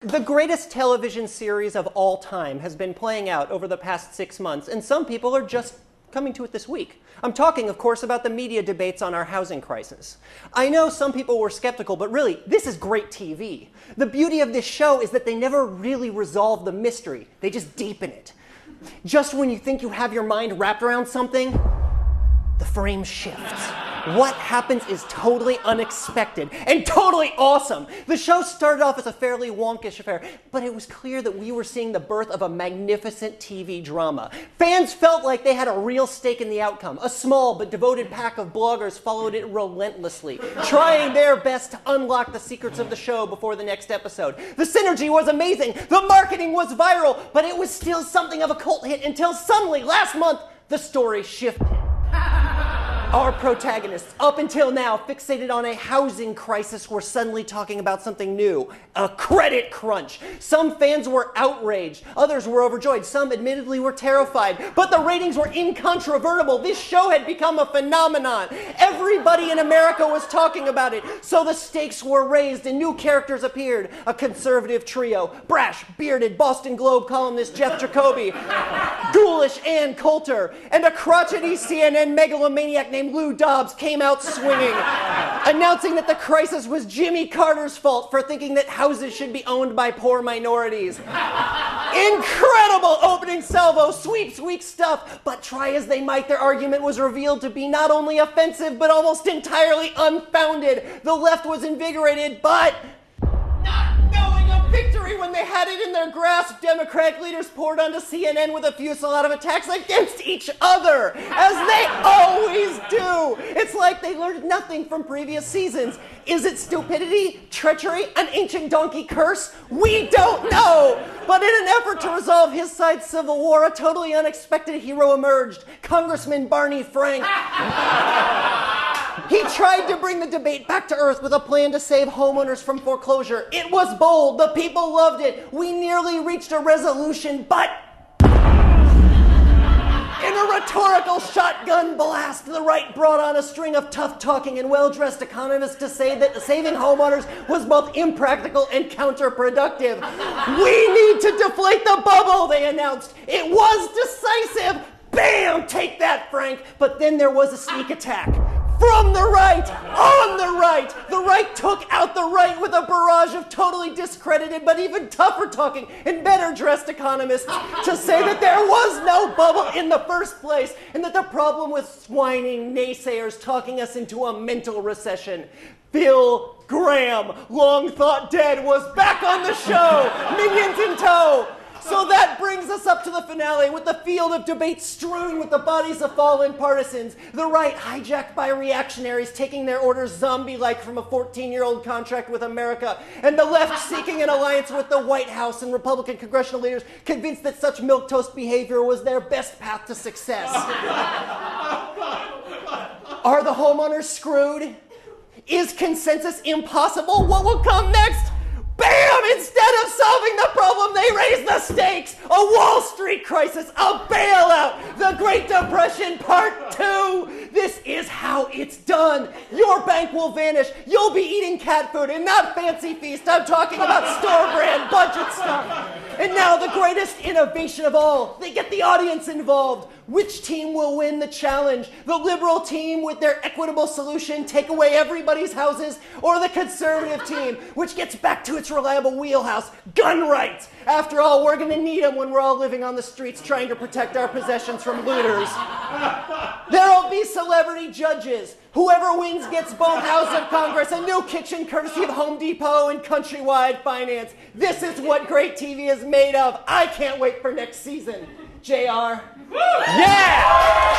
The greatest television series of all time has been playing out over the past 6 months, and some people are just coming to it this week. I'm talking, of course, about the media debates on our housing crisis. I know some people were skeptical, but really, this is great TV. The beauty of this show is that they never really resolve the mystery. They just deepen it. Just when you think you have your mind wrapped around something, the frame shifts. What happens is totally unexpected and totally awesome. The show started off as a fairly wonkish affair, but it was clear that we were seeing the birth of a magnificent TV drama. Fans felt like they had a real stake in the outcome. A small but devoted pack of bloggers followed it relentlessly, trying their best to unlock the secrets of the show before the next episode. The synergy was amazing, the marketing was viral, but it was still something of a cult hit until suddenly, last month, the story shifted. Our protagonists, up until now fixated on a housing crisis, were suddenly talking about something new, a credit crunch. Some fans were outraged, others were overjoyed, some admittedly were terrified, but the ratings were incontrovertible. This show had become a phenomenon. Everybody in America was talking about it, so the stakes were raised and new characters appeared. A conservative trio, brash, bearded Boston Globe columnist Jeff Jacoby, ghoulish Ann Coulter, and a crotchety CNN megalomaniac named Lou Dobbs came out swinging, announcing that the crisis was Jimmy Carter's fault for thinking that houses should be owned by poor minorities. Incredible opening salvo, sweeps weak stuff, but try as they might, their argument was revealed to be not only offensive, but almost entirely unfounded. The left was invigorated, but not knowing a victory when they had it in their grasp, Democratic leaders poured onto CNN with a fusillade of attacks against each other, as they always do. It's like they learned nothing from previous seasons. Is it stupidity, treachery, an ancient donkey curse? We don't know. But in an effort to resolve his side's civil war, a totally unexpected hero emerged, Congressman Barney Frank. He tried to bring the debate back to earth with a plan to save homeowners from foreclosure. It was bold. The people loved it. We nearly reached a resolution, but in a rhetorical shotgun blast, the right brought on a string of tough-talking and well-dressed economists to say that saving homeowners was both impractical and counterproductive. We need to deflate the bubble, they announced. It was decisive. Bam! Take that, Frank. But then there was a sneak attack. From the right, on the right. The right took out the right with a barrage of totally discredited but even tougher talking and better dressed economists to say that there was no bubble in the first place and that the problem was whining naysayers talking us into a mental recession. Bill Graham, long thought dead, was back on the show, minions in tow. So that brings us up to the finale, with the field of debate strewn with the bodies of fallen partisans. The right, hijacked by reactionaries taking their orders zombie-like from a 14-year-old contract with America, and the left seeking an alliance with the White House and Republican congressional leaders convinced that such milquetoast behavior was their best path to success. Are the homeowners screwed? Is consensus impossible? What will come next? Bam! Instead of solving the problem, they raise the stakes. A Wall Street crisis, a bailout, the Great Depression Part 2. This is how it's done. Your bank will vanish. You'll be eating cat food and not Fancy Feast. I'm talking about store brand budget stuff. And now the greatest innovation of all. They get the audience involved. Which team will win the challenge? The liberal team with their equitable solution, take away everybody's houses, or the conservative team, which gets back to its reliable wheelhouse, gun rights? After all, we're going to need them when we're all living on the streets trying to protect our possessions from looters. There'll be celebrity judges. Whoever wins gets both Houses of Congress, a new kitchen courtesy of Home Depot, and countrywide finance. This is what great TV is made of. I can't wait for next season. JR. Yeah!